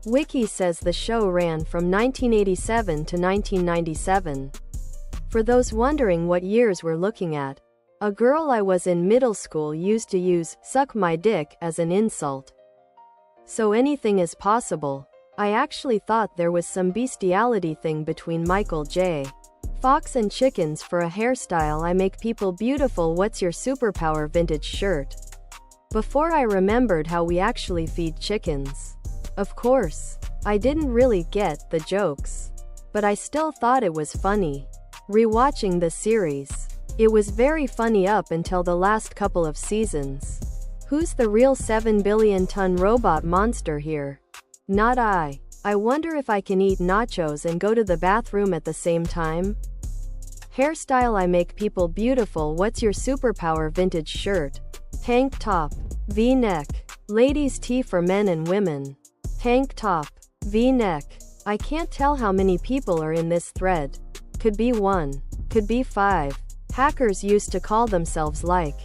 Wiki says the show ran from 1987 to 1997. For those wondering what years we're looking at, a girl I was in middle school used to use "suck my dick" as an insult. So anything is possible. I actually thought there was some bestiality thing between Michael J. Fox and chickens for a hairstyle I make people beautiful. What's your superpower? Vintage shirt. Before I remembered how we actually feed chickens. Of course, I didn't really get the jokes, but I still thought it was funny. Rewatching the series, it was very funny up until the last couple of seasons. Who's the real 7 billion ton robot monster here? Not I. I wonder if I can eat nachos and go to the bathroom at the same time? Hairstyle I make people beautiful. What's your superpower? Vintage shirt. Tank top. V-neck. Ladies' tee for men and women. Tank top. V-neck. I can't tell how many people are in this thread. Could be 1. Could be 5. Hackers used to call themselves like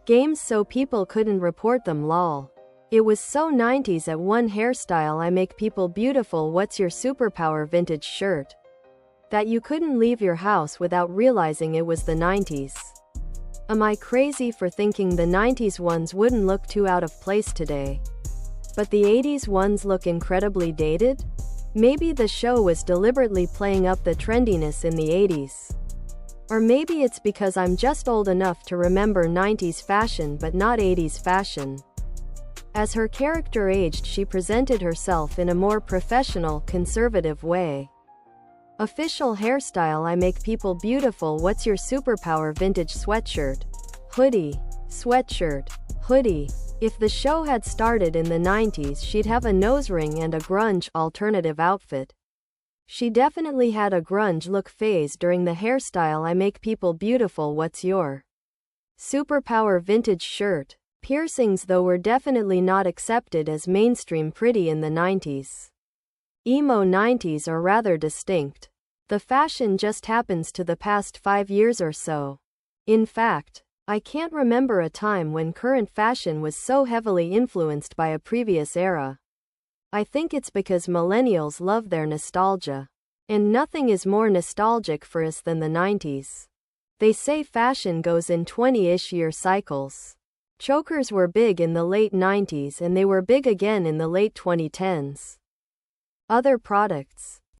games so people couldn't report them, lol. It was so 90s at one. Hairstyle I make people beautiful. What's your superpower? Vintage shirt. That you couldn't leave your house without realizing it was the 90s. Am I crazy for thinking the 90s ones wouldn't look too out of place today? But the 80s ones look incredibly dated? Maybe the show was deliberately playing up the trendiness in the 80s. Or maybe it's because I'm just old enough to remember 90s fashion but not 80s fashion. As her character aged, she presented herself in a more professional, conservative way. Official hairstyle I make people beautiful. What's your superpower? Vintage sweatshirt. Hoodie. Sweatshirt. Hoodie. If the show had started in the 90s, she'd have a nose ring and a grunge alternative outfit. She definitely had a grunge look phase during the hairstyle I make people beautiful. What's your superpower? Vintage shirt. Piercings, though, were definitely not accepted as mainstream pretty in the 90s. Emo 90s are rather distinct. The fashion just happens to the past 5 years or so. In fact, I can't remember a time when current fashion was so heavily influenced by a previous era. I think it's because millennials love their nostalgia. And nothing is more nostalgic for us than the 90s. They say fashion goes in 20-ish year cycles. Chokers were big in the late 90s and they were big again in the late 2010s. Other products.